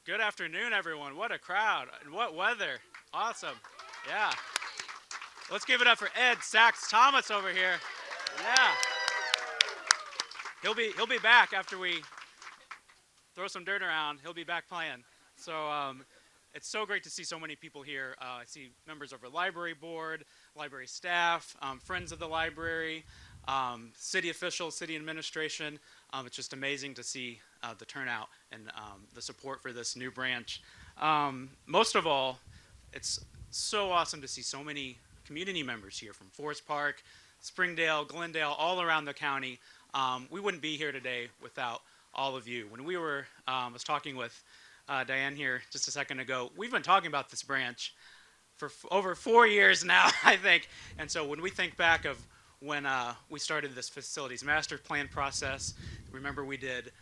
Good afternoon, everyone. What a crowd and what weather. Awesome. Yeah. Let's give it up for Ed Sachs Thomas over here. Yeah. He'll be back after we throw some dirt around. He'll be back playing. So it's so great to see so many people here. I see members of our library board, library staff, friends of the library, city officials, city administration. It's just amazing to see the turnout and the support for this new branch. Most of all, it's so awesome to see so many community members here from Forest Park, Springdale, Glendale, all around the county. We wouldn't be here today without all of you. When we were, was talking with Diane here just a second ago, we've been talking about this branch for over 4 years now, I think. And so when we think back of when we started this facilities master plan process, remember we did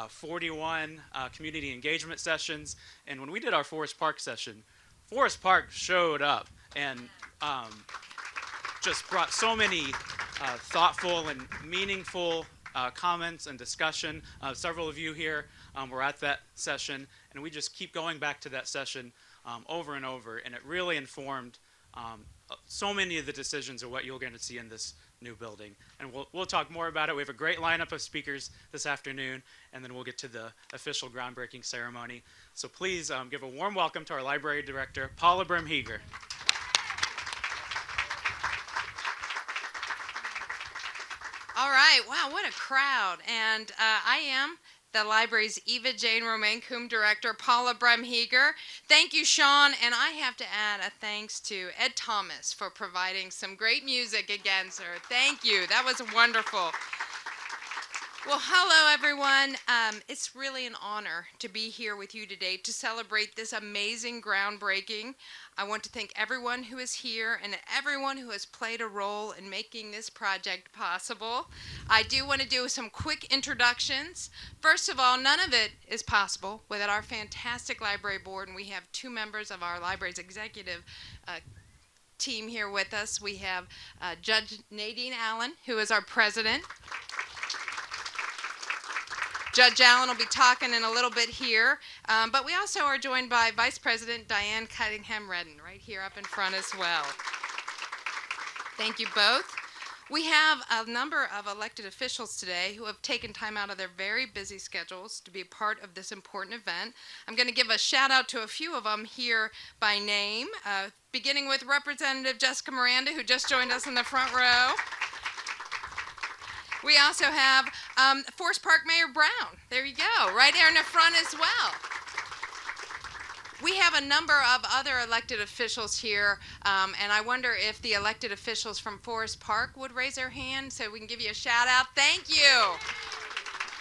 41 community engagement sessions. And when we did our Forest Park session, Forest Park showed up and just brought so many thoughtful and meaningful comments and discussion. Several of you here were at that session, and we just keep going back to that session over and over, and it really informed so many of the decisions of what you're going to see in this new building. And we'll talk more about it. We have a great lineup of speakers this afternoon, and then we'll get to the official groundbreaking ceremony. So please give a warm welcome to our library director, Paula Brimheger. All right, wow, what a crowd. And I am the library's Eva Jane Romaine Coombe director, Paula Bremheger. Thank you, Sean. And I have to add a thanks to Ed Thomas for providing some great music again, sir. Thank you. That was wonderful. Well, hello, everyone. It's really an honor to be here with you today to celebrate this amazing groundbreaking. I want to thank everyone who is here and everyone who has played a role in making this project possible. I do want to do some quick introductions. First of all, none of it is possible without our fantastic library board, and we have two members of our library's executive team here with us. We have Judge Nadine Allen, who is our president. Judge Allen will be talking in a little bit here, but we also are joined by Vice President Diane Cunningham-Redden right here up in front as well. Thank you both. We have a number of elected officials today who have taken time out of their very busy schedules to be a part of this important event. I'm going to give a shout out to a few of them here by name, beginning with Representative Jessica Miranda, who just joined us in the front row. We also have Forest Park Mayor Brown. There you go, right there in the front as well. We have a number of other elected officials here, and I wonder if the elected officials from Forest Park would raise their hand so we can give you a shout out. Thank you.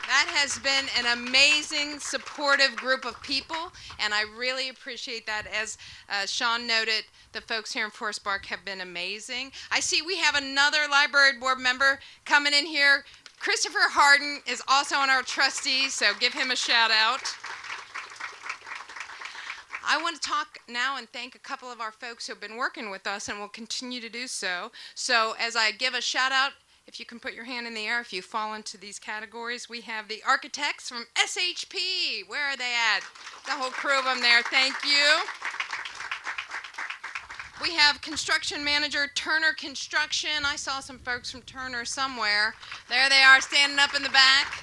That has been an amazing, supportive group of people, and I really appreciate that. As Sean noted, the folks here in Forest Park have been amazing. I see we have another library board member coming in here. Christopher Harden is also on our trustees, so give him a shout out. I want to talk now and thank a couple of our folks who have been working with us and will continue to do so. So as I give a shout out, if you can put your hand in the air if you fall into these categories, we have the architects from SHP. Where are they at? The whole crew of them there. Thank you. We have construction manager Turner Construction. I saw some folks from Turner somewhere. There they are standing up in the back.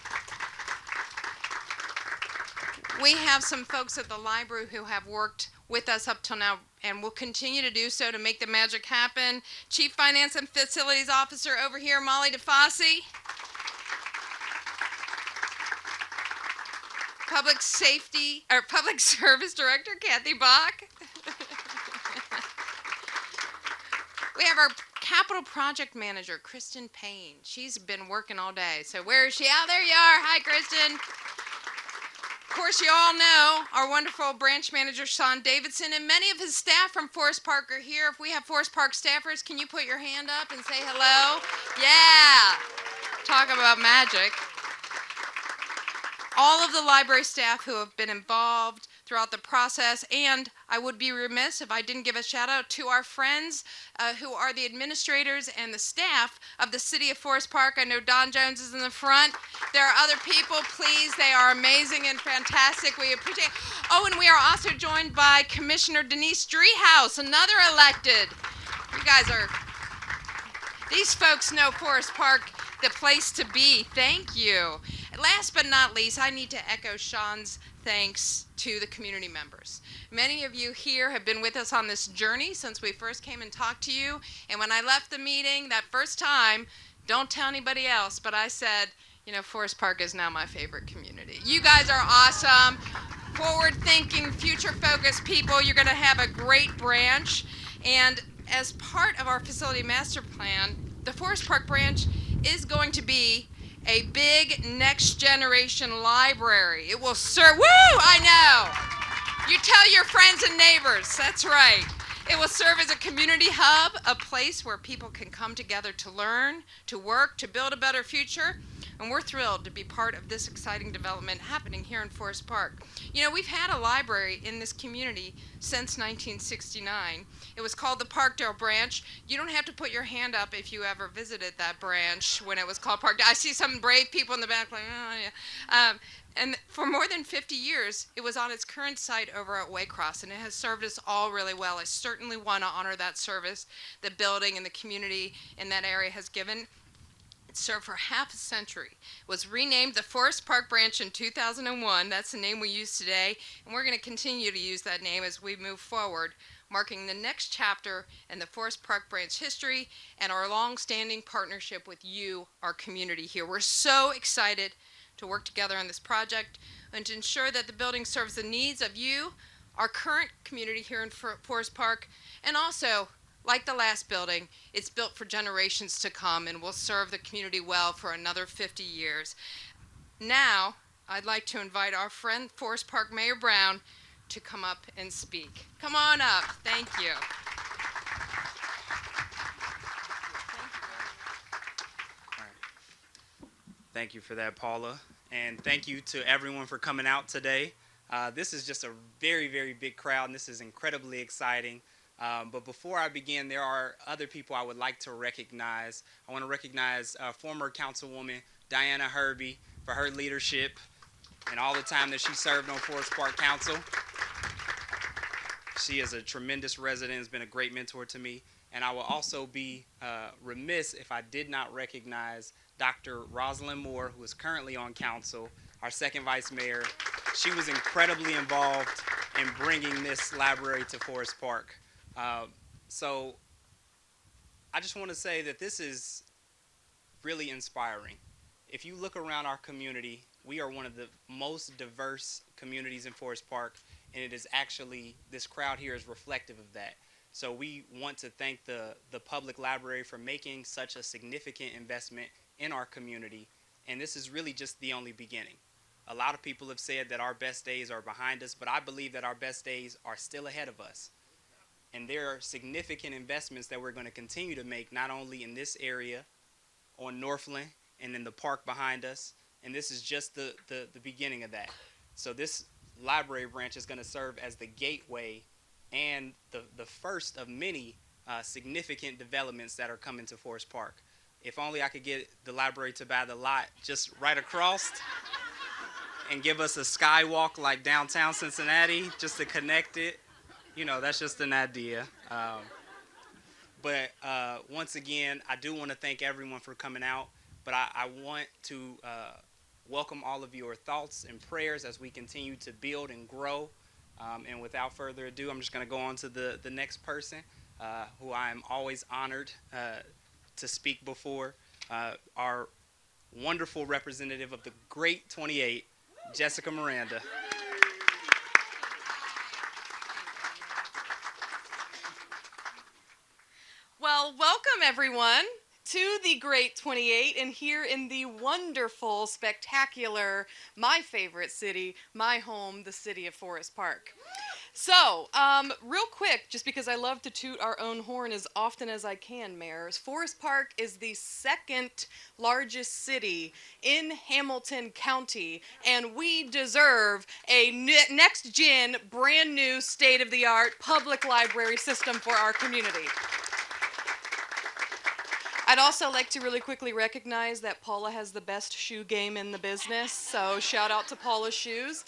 We have some folks at the library who have worked with us up till now and will continue to do so to make the magic happen. Chief Finance and Facilities Officer over here, Molly DeFosse. Public Service Director, Kathy Bach. We have our Capital Project Manager, Kristen Payne. She's been working all day. So where is she? Oh, there you are. Hi, Kristen. Of course, you all know our wonderful branch manager, Sean Davidson, and many of his staff from Forest Park are here. If we have Forest Park staffers, can you put your hand up and say hello? Yeah. Talk about magic. All of the library staff who have been involved throughout the process. And I would be remiss if I didn't give a shout out to our friends who are the administrators and the staff of the City of Forest Park. I know Don Jones is in the front. There are other people, please. They are amazing and fantastic. We appreciate it. Oh, and we are also joined by Commissioner Denise Driehaus, another elected. You guys are, these folks know Forest Park, the place to be. Thank you. Last but not least, I need to echo Sean's thanks to the community members. Many of you here have been with us on this journey since we first came and talked to you. And when I left the meeting that first time, don't tell anybody else, but I said, you know, Forest Park is now my favorite community. You guys are awesome, forward-thinking, future-focused people. You're going to have a great branch. And as part of our facility master plan, the Forest Park branch is going to be a big next generation library. It will serve, woo, I know. You tell your friends and neighbors, that's right. It will serve as a community hub, a place where people can come together to learn, to work, to build a better future. And we're thrilled to be part of this exciting development happening here in Forest Park. You know, we've had a library in this community since 1969. It was called the Parkdale Branch. You don't have to put your hand up if you ever visited that branch when it was called Parkdale. I see some brave people in the back like, oh, yeah. And for more than 50 years, it was on its current site over at Waycross, and it has served us all really well. I certainly want to honor that service the building and the community in that area has given. It served for half a century. It was renamed the Forest Park Branch in 2001. That's the name we use today, and we're going to continue to use that name as we move forward, marking the next chapter in the Forest Park Branch history and our long-standing partnership with you, our community here. We're so excited to work together on this project and to ensure that the building serves the needs of you, our current community here in Forest Park, and also, like the last building, it's built for generations to come and will serve the community well for another 50 years. Now, I'd like to invite our friend Forest Park Mayor Brown to come up and speak. Come on up. Thank you. Thank you for that, Paula. And thank you to everyone for coming out today. This is just a very, very big crowd, and this is incredibly exciting. But before I begin, there are other people I would like to recognize. I want to recognize former Councilwoman Diana Herbie for her leadership and all the time that she served on Forest Park Council. She is a tremendous resident, has been a great mentor to me. And I will also be remiss if I did not recognize Dr. Rosalind Moore, who is currently on council, our second vice mayor. She was incredibly involved in bringing this library to Forest Park. So I just want to say that this is really inspiring. If you look around our community, we are one of the most diverse communities in Forest Park, and it is actually, this crowd here is reflective of that. So we want to thank the public library for making such a significant investment in our community, and this is really just the only beginning. A lot of people have said that our best days are behind us, but I believe that our best days are still ahead of us. And there are significant investments that we're going to continue to make, not only in this area, on Northland, and in the park behind us, and this is just the beginning of that. So this library branch is going to serve as the gateway and the first of many significant developments that are coming to Forest Park. If only I could get the library to buy the lot just right across and give us a skywalk like downtown Cincinnati just to connect it. You know, that's just an idea. But once again, I do want to thank everyone for coming out, but I want to welcome all of your thoughts and prayers as we continue to build and grow. And without further ado, I'm just going to go on to the next person who I am always honored to speak before, our wonderful representative of the Great 28, Jessica Miranda. Well, welcome everyone to the Great 28 and here in the wonderful, spectacular, my favorite city, my home, the city of Forest Park. So, real quick, just because I love to toot our own horn as often as I can, Mayor, Forest Park is the second largest city in Hamilton County, and we deserve a next-gen, brand new, state-of-the-art public library system for our community. I'd also like to really quickly recognize that Paula has the best shoe game in the business, so shout out to Paula's shoes.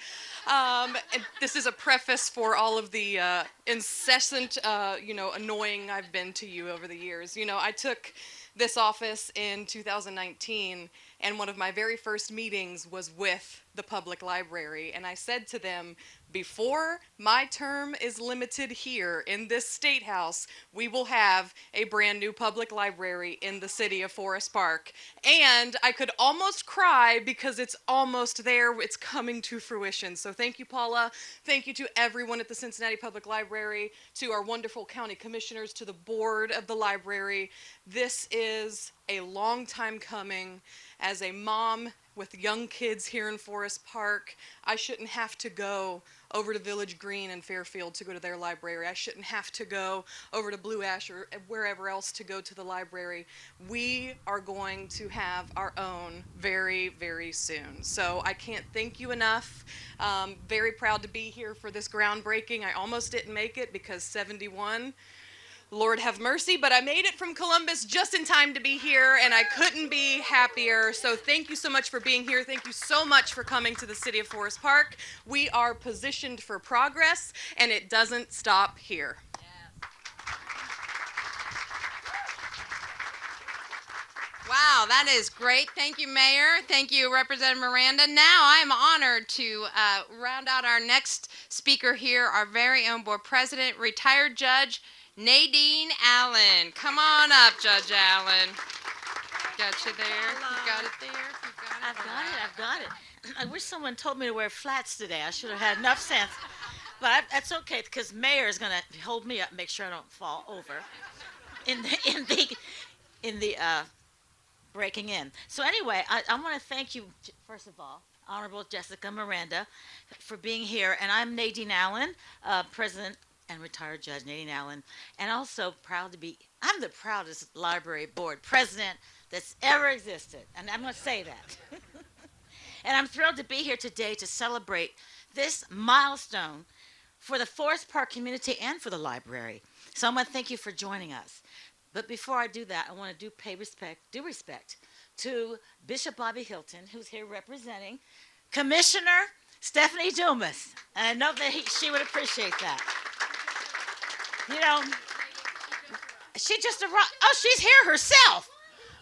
And this is a preface for all of the incessant, annoying I've been to you over the years. I took this office in 2019, and one of my very first meetings was with the public library, and I said to them, before my term is limited here in this state house, we will have a brand new public library in the city of Forest Park. And I could almost cry because it's almost there. It's coming to fruition. So thank you, Paula. Thank you to everyone at the Cincinnati Public Library, to our wonderful county commissioners, to the board of the library. This is a long time coming. As a mom with young kids here in Forest Park, I shouldn't have to go over to Village Green and Fairfield to go to their library. I shouldn't have to go over to Blue Ash or wherever else to go to the library. We are going to have our own very, very soon. So I can't thank you enough. Very proud to be here for this groundbreaking. I almost didn't make it because 71. Lord have mercy, but I made it from Columbus just in time to be here, and I couldn't be happier. So thank you so much for being here. Thank you so much for coming to the city of Forest Park. We are positioned for progress, and it doesn't stop here. Wow, that is great. Thank you, Mayor. Thank you, Representative Miranda. Now I am honored to round out our next speaker here, our very own board president, retired Judge Nadine Allen. Come on up, Judge Allen. Got you there? You got it there? You got it? I've got it. I wish someone told me to wear flats today. I should have had enough sense. But that's okay, because Mayor is going to hold me up, make sure I don't fall over in the breaking in. So anyway, I want to thank you, first of all, Honorable Jessica Miranda, for being here. And I'm Nadine Allen, President and retired Judge Nadine Allen, and also I'm the proudest library board president that's ever existed, and I'm going to say that. And I'm thrilled to be here today to celebrate this milestone for the Forest Park community and for the library. So I want to thank you for joining us. But before I do that, I want to pay respect to Bishop Bobby Hilton, who's here representing Commissioner Stephanie Dumas. And I know that she would appreciate that. She just arrived. Oh, she's here herself,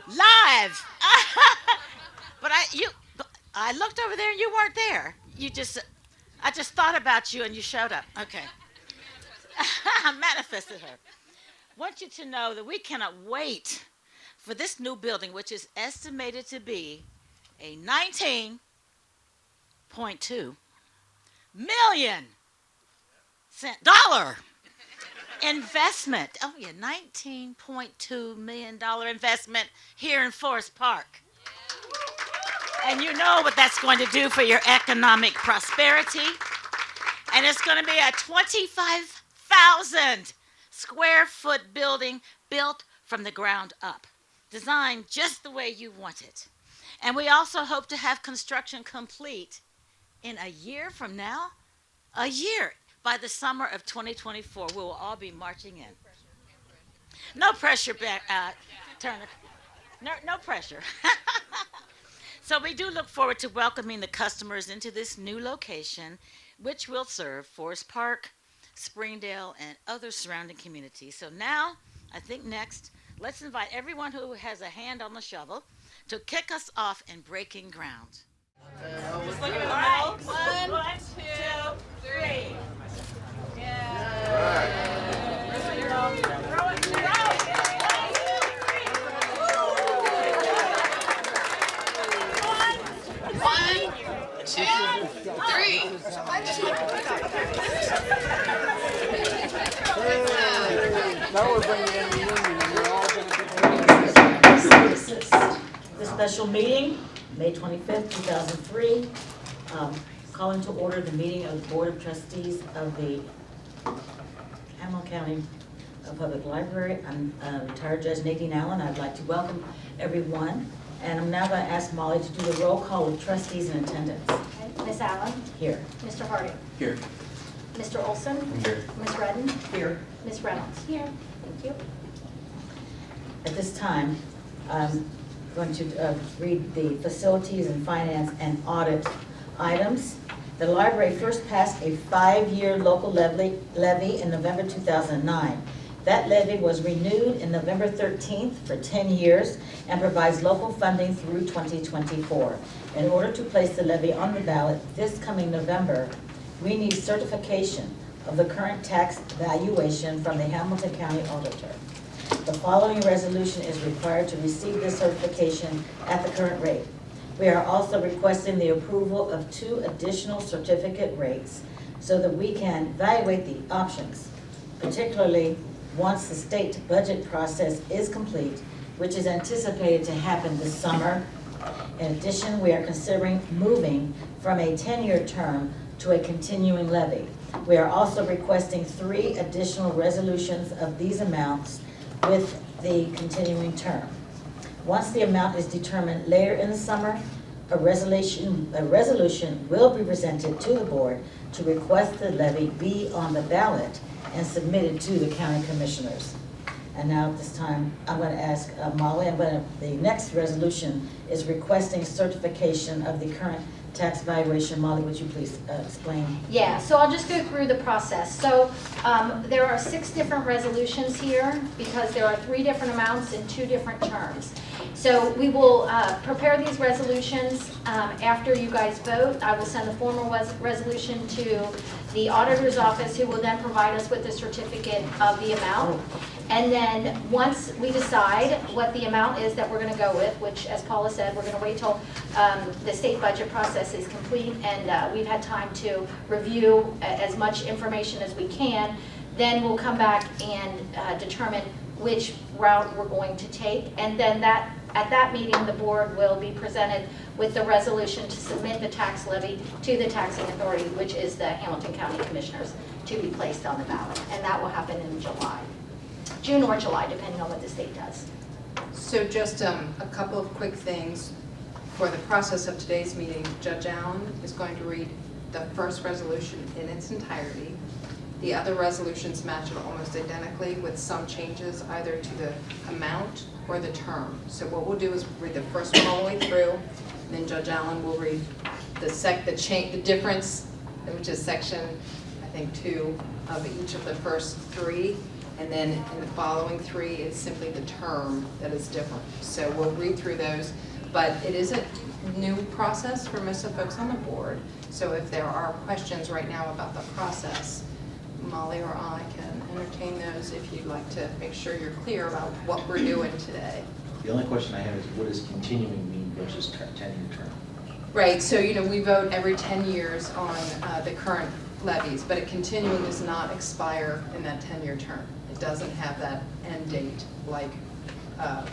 live. But I looked over there and you weren't there. I just thought about you and you showed up. Okay. I manifested her. I want you to know that we cannot wait for this new building, which is estimated to be a $19.2 million dollar investment. Oh yeah, $19.2 million investment here in Forest Park. And you know what that's going to do for your economic prosperity. And it's going to be a 25,000 square foot building built from the ground up, designed just the way you want it. And we also hope to have construction complete in a year from now. A year. By the summer of 2024, we will all be marching in. No pressure, Turner. No pressure. So we do look forward to welcoming the customers into this new location, which will serve Forest Park, Springdale, and other surrounding communities. So now, I think next, let's invite everyone who has a hand on the shovel to kick us off in breaking ground. Just look at the middle. 1, 2, 3. Now we're bringing in the union and we're all going to be This special meeting, May 25th, 2003, calling to order the meeting of the Board of Trustees of the Hamilton County Public Library. I'm retired Judge Nadine Allen. I'd like to welcome everyone. And I'm now going to ask Molly to do the roll call of trustees in attendance. Okay. Ms. Allen? Here. Mr. Harding? Here. Mr. Olson? Here. Ms. Redden? Here. Ms. Reynolds? Here. Thank you. At this time, I'm going to read the facilities and finance and audit items. The library first passed a 5-year local levy in November 2009. That levy was renewed in November 13th for 10 years and provides local funding through 2024. In order to place the levy on the ballot this coming November, we need certification of the current tax valuation from the Hamilton County Auditor. The following resolution is required to receive this certification at the current rate. We are also requesting the approval of 2 additional certificate rates so that we can evaluate the options, particularly once the state budget process is complete, which is anticipated to happen this summer. In addition, we are considering moving from a 10-year term to a continuing levy. We are also requesting 3 additional resolutions of these amounts with the continuing term. Once the amount is determined later in the summer, a resolution will be presented to the board to request the levy be on the ballot and submitted to the county commissioners. And now at this time, I'm going to ask Molly, the next resolution is requesting certification of the current tax valuation. Molly, would you please explain? Yeah, so I'll just go through the process. So there are 6 different resolutions here because there are 3 different amounts in 2 different terms. So we will prepare these resolutions after you guys vote. I will send the formal resolution to the auditor's office, who will then provide us with the certificate of the amount. And then once we decide what the amount is that we're going to go with, which, as Paula said, we're going to wait till the state budget process is complete and we've had time to review as much information as we can, then we'll come back and determine which route we're going to take. And then at that meeting, the board will be presented with the resolution to submit the tax levy to the taxing authority, which is the Hamilton County Commissioners, to be placed on the ballot. And that will happen in July. June or July, depending on what the state does. So just a couple of quick things. For the process of today's meeting, Judge Allen is going to read the first resolution in its entirety. The other resolutions match it almost identically with some changes either to the amount or the term. So what we'll do is read the first one all the way through, and then Judge Allen will read the difference, which is section, I think, 2 of each of the first 3. And then in the following 3, it's simply the term that is different. So we'll read through those, but it is a new process for most of the folks on the board. So if there are questions right now about the process, Molly or I can entertain those if you'd like to make sure you're clear about what we're doing today. The only question I have is, what does continuing mean versus 10-year term? Right, so we vote every 10 years on the current levies, but a continuing does not expire in that 10-year term. It doesn't have that end date like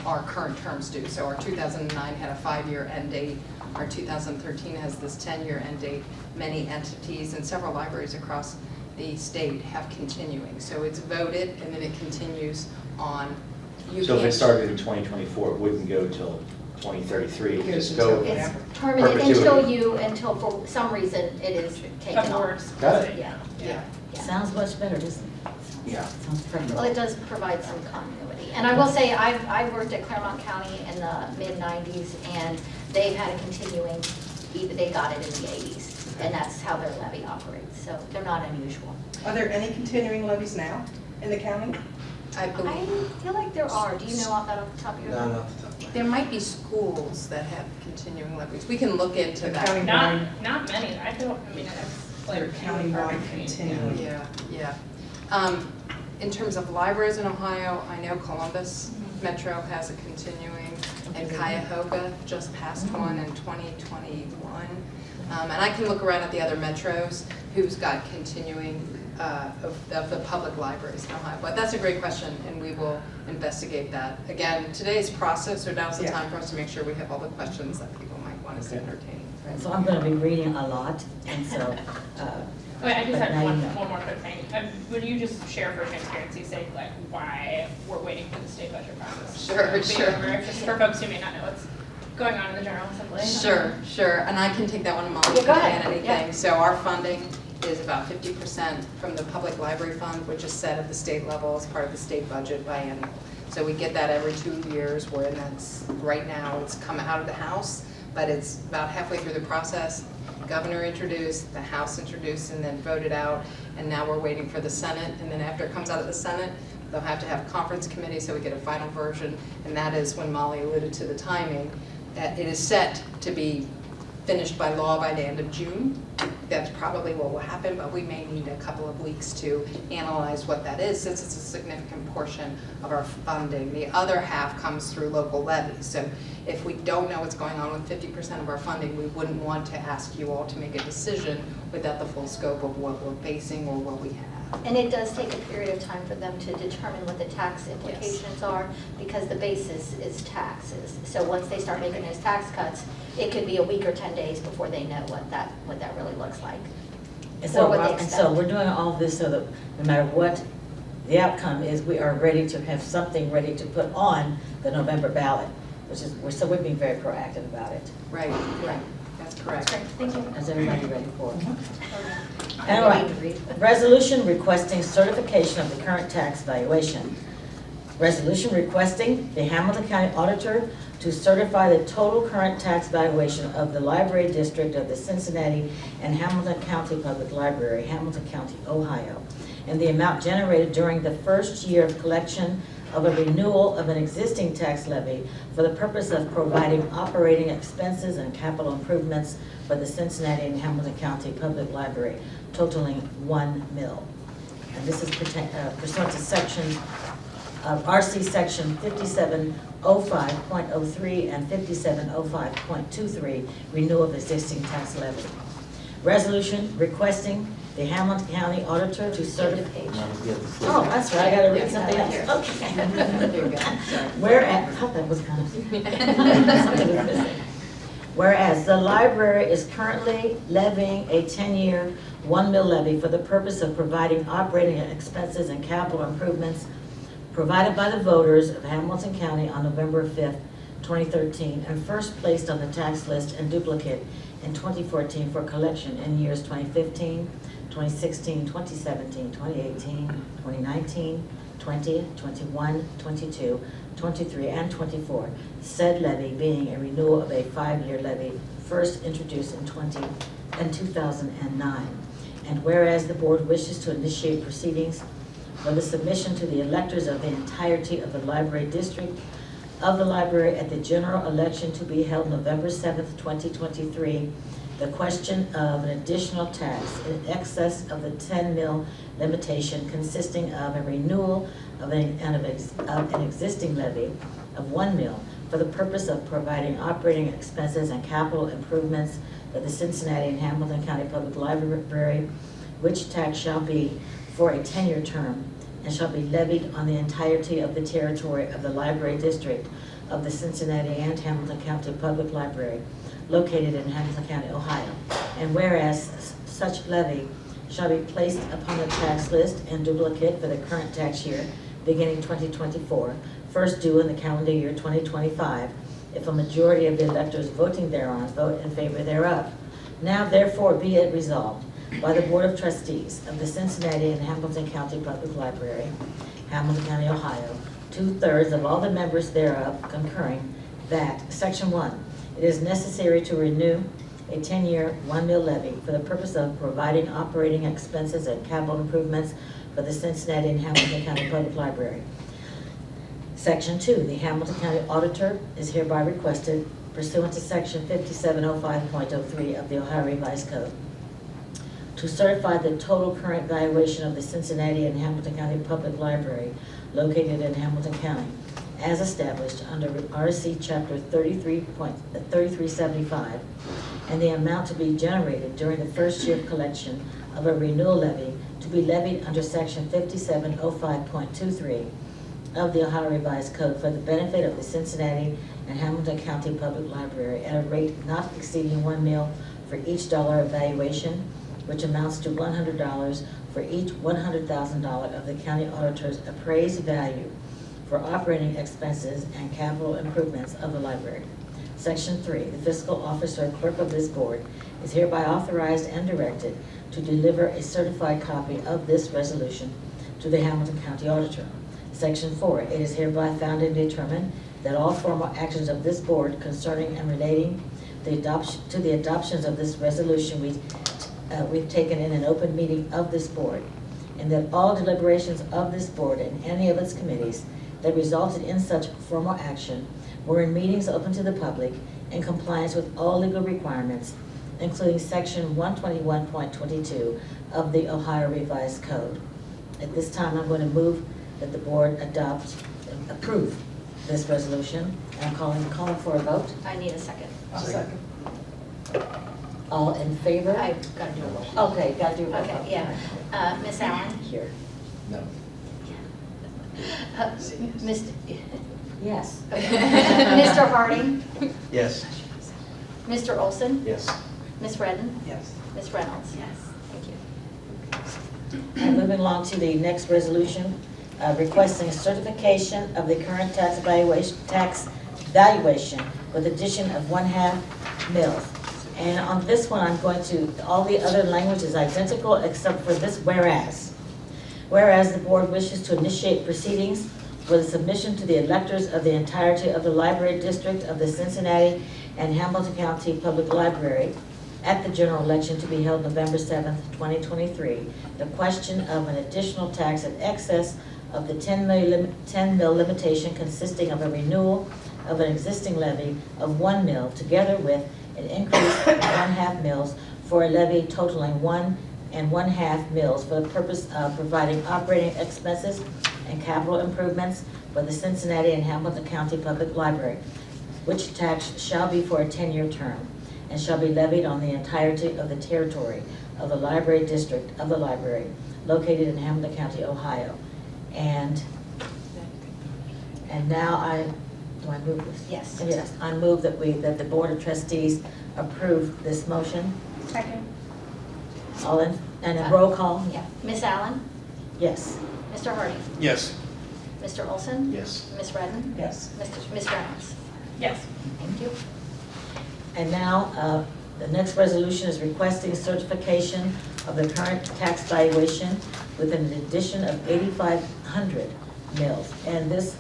our current terms do. So our 2009 had a 5-year end date. Our 2013 has this 10-year end date. Many entities and several libraries across the state have continuing. So it's voted and then it continues on. So if it started in 2024, it wouldn't go till 2033, it would just go It's permanent perpetuity. until for some reason it is taken off. Got it. Yeah. Sounds much better, doesn't it? Yeah. Sounds preferable. Well, it does provide some continuity. And I will say, I worked at Claremont County in the mid-90s, and they've had a continuing, they got it in the 80s, and that's how their levy operates. So they're not unusual. Are there any continuing levies now in the county? I I believe feel like there are. Do you know off that off the top of your head? Not the top of my there might be schools that have continuing levies. We can look into The that. countywide, Not many. I don't. I mean, that's they're like countywide continuing. Yeah. In terms of libraries in Ohio, I know Columbus Metro has a continuing, and Cuyahoga just passed one in 2021. And I can look around at the other metros who's got continuing of the public libraries in Ohio. But that's a great question, and we will investigate that. Again, today's process, so now's the time for us to make sure we have all the questions that people might want us to entertain. So I'm going to be reading a lot, and so Okay, I just But had now you one, know. one more quick thing. Would you just share for transparency's sake, like, why we're waiting for the state budget process? Just for folks who may not know what's going on in the General Assembly. Sure, and I can take that one, Molly, Yeah, go if ahead. anything. Yeah. So our funding is about 50% from the public library fund, which is set at the state level as part of the state budget biennial. So we get that every 2 years, where that's, right now, it's come out of the House, but it's about halfway through the process. Governor introduced, the House introduced, and then voted out, and now we're waiting for the Senate, and then after it comes out of the Senate, they'll have to have a conference committee so we get a final version, and that is when Molly alluded to the timing. It is set to be finished by law by the end of June. That's probably what will happen, but we may need a couple of weeks to analyze what that is, since it's a significant portion of our funding. The other half comes through local levies. So if we don't know what's going on with 50% of our funding, we wouldn't want to ask you all to make a decision without the full scope of what we're facing or what we have. And it does take a period of time for them to determine what the tax implications are, because the basis is taxes. So once they start making those tax cuts, it could be a week or 10 days before they know what that really looks like. And Or so, what they and so expect. we're doing all this so that no matter what the outcome is, we are ready to have something ready to put on the November ballot, which is, so we're being very proactive about it. Right, that's correct. Thank you. Is everybody ready for it? All right, resolution requesting certification of the current tax valuation. Resolution requesting the Hamilton County Auditor to certify the total current tax valuation of the library district of the Cincinnati and Hamilton County Public Library, Hamilton County, Ohio, and the amount generated during the first year of collection of a renewal of an existing tax levy for the purpose of providing operating expenses and capital improvements for the Cincinnati and Hamilton County Public Library, totaling $1 million. And this is pursuant to section RC section 5705.03 and 5705.23, renewal of existing tax levy. Resolution requesting the Hamilton County Auditor to certify. Oh, that's right, I gotta read something else. Okay. Whereas, I thought that was kind of, something was missing. Whereas the library is currently levying a 10-year $1 million levy for the purpose of providing operating expenses and capital improvements provided by the voters of Hamilton County on November 5th, 2013, and first placed on the tax list and duplicate in 2014 for collection in years 2015, 2016, 2017, 2018, 2019, 20, 21, 22, 23, and 24, said levy being a renewal of a 5-year levy first introduced in 2009. And whereas the board wishes to initiate proceedings for the submission to the electors of the entirety of the library district of the library at the general election to be held November 7th, 2023, the question of an additional tax in excess of the 10 mil limitation consisting of a renewal of an existing levy of 1 mil for the purpose of providing operating expenses and capital improvements of the Cincinnati and Hamilton County Public Library, which tax shall be for a 10-year term and shall be levied on the entirety of the territory of the library district of the Cincinnati and Hamilton County Public Library located in Hamilton County, Ohio. And whereas such levy shall be placed upon the tax list and duplicate for the current tax year beginning 2024, first due in the calendar year 2025, if a majority of the electors voting thereon vote in favor thereof. Now therefore be it resolved by the Board of Trustees of the Cincinnati and Hamilton County Public Library, Hamilton County, Ohio, 2/3 of all the members thereof concurring that, Section 1, it is necessary to renew a 10-year $1 million levy for the purpose of providing operating expenses and capital improvements for the Cincinnati and Hamilton County Public Library. Section 2, the Hamilton County Auditor is hereby requested pursuant to Section 5705.03 of the Ohio Revised Code to certify the total current valuation of the Cincinnati and Hamilton County Public Library located in Hamilton County as established under RC Chapter 3375, and the amount to be generated during the first year of collection of a renewal levy to be levied under Section 5705.23 of the Ohio Revised Code for the benefit of the Cincinnati and Hamilton County Public Library at a rate not exceeding $1 million for each dollar of valuation, which amounts to $100 for each $100,000 of the county auditor's appraised value for operating expenses and capital improvements of the library. Section 3, the fiscal officer and clerk of this board is hereby authorized and directed to deliver a certified copy of this resolution to the Hamilton County Auditor. Section 4, it is hereby found and determined that all formal actions of this board concerning and relating the adoptions of this resolution we've taken in an open meeting of this board, and that all deliberations of this board and any of its committees that resulted in such formal action were in meetings open to the public in compliance with all legal requirements, including Section 121.22 of the Ohio Revised Code. At this time, I'm going to move that the board approve this resolution, and I'm calling for a vote. I need a second. I'll second. All in favor? I've got to do a roll. Okay, got to do a roll Okay, call. yeah. Miss Allen? Here. No. Mr. Yes. Mr. Harding? Yes. Mr. Olson? Yes. Miss Redden? Yes. Miss Reynolds? Yes. Thank you. And moving along to the next resolution, requesting certification of the current tax valuation with addition of 1/2 mils. And on this one, I'm going to, all the other language is identical except for this whereas. Whereas the board wishes to initiate proceedings for the submission to the electors of the entirety of the library district of the Cincinnati and Hamilton County Public Library at the general election to be held November 7th, 2023, the question of an additional tax in excess of the 10 mil limitation consisting of a renewal of an existing levy of 1 mil together with an increase of 1/2 mils for a levy totaling 1 1/2 mils for the purpose of providing operating expenses and capital improvements for the Cincinnati and Hamilton County Public Library, which tax shall be for a 10-year term and shall be levied on the entirety of the territory of the library district of the library located in Hamilton County, Ohio. And now do I move this? Yes. Yes, I move that the Board of Trustees approve this motion. Second. All in, and a roll call? Yeah. Miss Allen? Yes. Mr. Harding? Yes. Mr. Olson? Yes. Miss Redden? Yes. Miss Reynolds? Yes. Thank you. And now, the next resolution is requesting certification of the current tax valuation with an addition of 8,500 mils. And this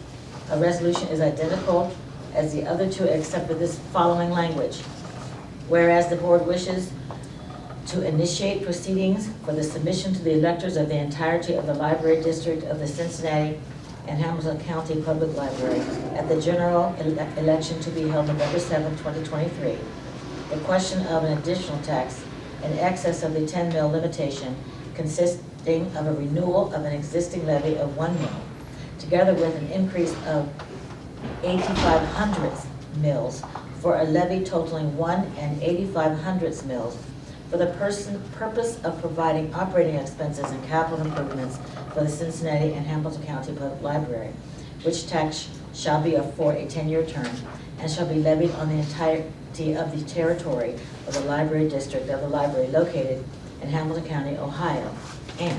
resolution is identical as the other two except for this following language. Whereas the board wishes to initiate proceedings for the submission to the electors of the entirety of the library district of the Cincinnati and Hamilton County Public Library at the general election to be held November 7, 2023. The question of an additional tax in excess of the 10 mil limitation consisting of a renewal of an existing levy of 1 mil, together with an increase of 8,500 mils for a levy totaling 1 8,500 mils for the purpose of providing operating expenses and capital improvements for the Cincinnati and Hamilton County Public Library, which tax shall be for a 10-year term and shall be levied on the entirety of the territory of the library district of the library located in Hamilton County, Ohio. And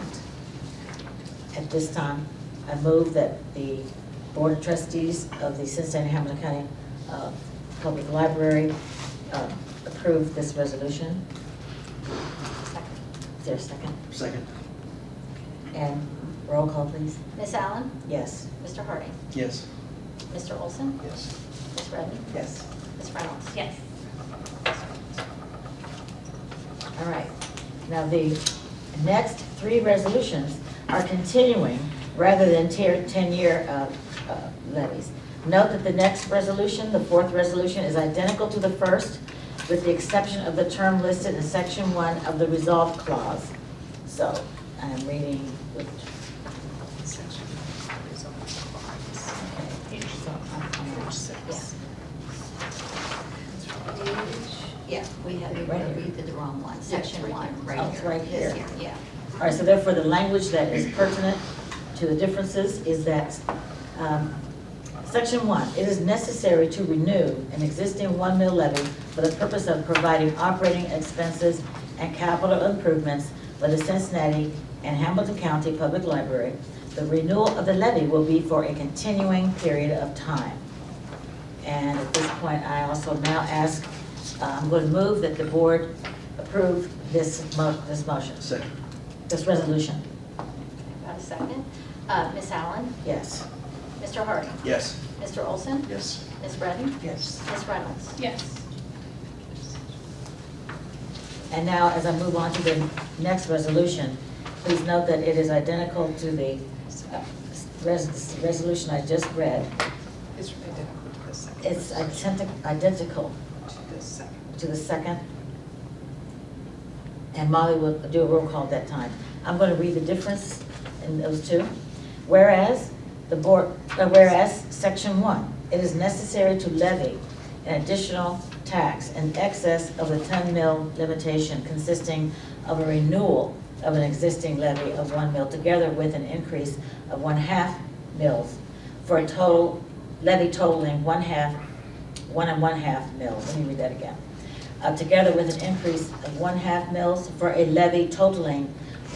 at this time, I move that the Board of Trustees of the Cincinnati and Hamilton County Public Library approve this resolution. Is there a second? Second. And roll call, please. Miss Allen? Yes. Mr. Harding? Yes. Mr. Olson? Yes. Miss Redden? Yes. Miss Reynolds? Yes. All right. Now, the next three resolutions are continuing rather than 10-year levies. Note that the next resolution, the fourth resolution, is identical to the first, with the exception of the term listed in Section 1 of the Resolve Clause. So, I'm reading which section? Okay. So, I'm on six. Yeah, we had, Right we here. did the wrong one. Yeah, Section it's right 1, here. right Oh, here. it's right here. This yeah. All right, so therefore, the language that is pertinent to the differences is that Section 1, it is necessary to renew an existing 1 mil levy for the purpose of providing operating expenses and capital improvements for the Cincinnati and Hamilton County Public Library. The renewal of the levy will be for a continuing period of time. And at this point, I also now ask, I'm going to move that the board approve this motion, Second. this resolution. Got a second? Ms. Allen? Yes. Mr. Harding? Yes. Mr. Olson? Yes. Ms. Redden? Yes. Ms. Reynolds? Yes. And now, as I move on to the next resolution, please note that it is identical to the resolution I just read. It's identical to the second. It's identical To the second. to the second. And Molly will do a roll call at that time. I'm going to read the difference in those two. Whereas Section 1, it is necessary to levy an additional tax in excess of the 10 mil limitation consisting of a renewal of an existing levy of 1 mil together with an increase of 1/2 mils for a total levy totaling 1 1/2 mils. Let me read that again. Together with an increase of 1/2 mils for a levy totaling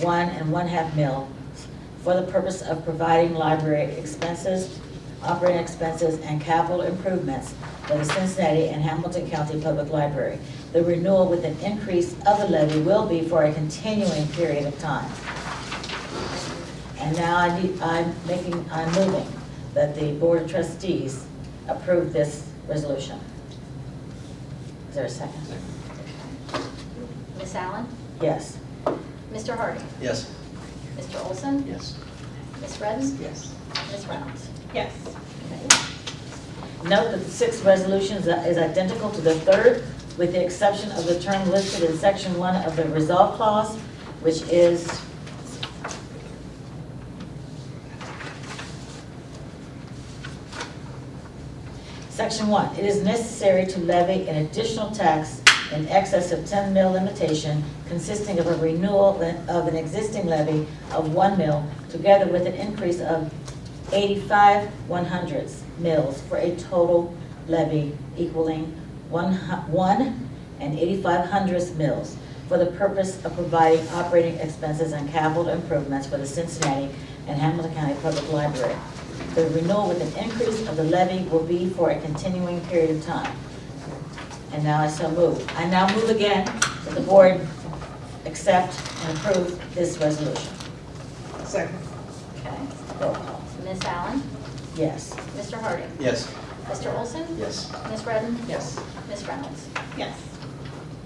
1 1/2 mil for the purpose of providing library expenses, operating expenses, and capital improvements for the Cincinnati and Hamilton County Public Library. The renewal with an increase of the levy will be for a continuing period of time. And now I'm moving that the Board of Trustees approve this resolution. Is there a second? Ms. Allen? Yes. Mr. Harding? Yes. Mr. Olson? Yes. Ms. Redden? Yes. Ms. Reynolds? Yes. Okay. Note that the sixth resolution is identical to the third, with the exception of the term listed in Section 1 of the Resolve Clause, which is Section 1. It is necessary to levy an additional tax in excess of 10 mil limitation consisting of a renewal of an existing levy of 1 mil together with an increase of 85 1/100 mils for a total levy equaling 1 85 mils for the purpose of providing operating expenses and capital improvements for the Cincinnati and Hamilton County Public Library. The renewal with an increase of the levy will be for a continuing period of time. And now I so move. I now move again that the board accept and approve this resolution. Second. Okay, roll call. Ms. Allen? Yes. Mr. Harding? Yes. Mr. Olson? Yes. Ms. Redden? Yes. Ms. Reynolds? Yes.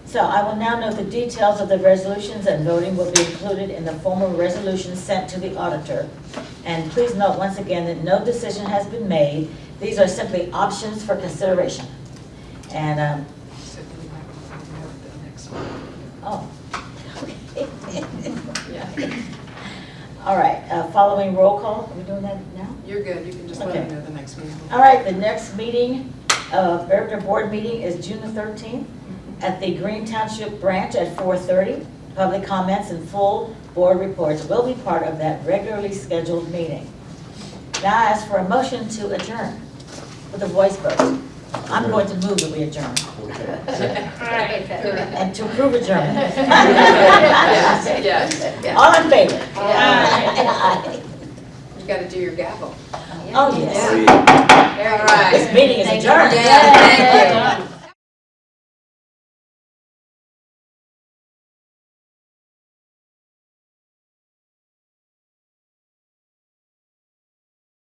So I will now note the details of the resolutions, and voting will be included in the formal resolution sent to the auditor. And please note once again that no decision has been made. These are simply options for consideration. And, So do we have to note the next one? oh. All right, following roll call, are we doing that now? You're good, you can just let Okay. them know the next meeting. All right, the next meeting, Blvd board meeting is June the 13th at the Green Township branch at 4:30. Public comments and full board reports will be part of that regularly scheduled meeting. Now I ask for a motion to adjourn with a voice vote. I'm going to move that we adjourn. And to approve adjournment. Yes. All in favor? Aye. You gotta do your gavel. Oh, yes. All right. This meeting is Thank you. adjourned. Yeah, thank you.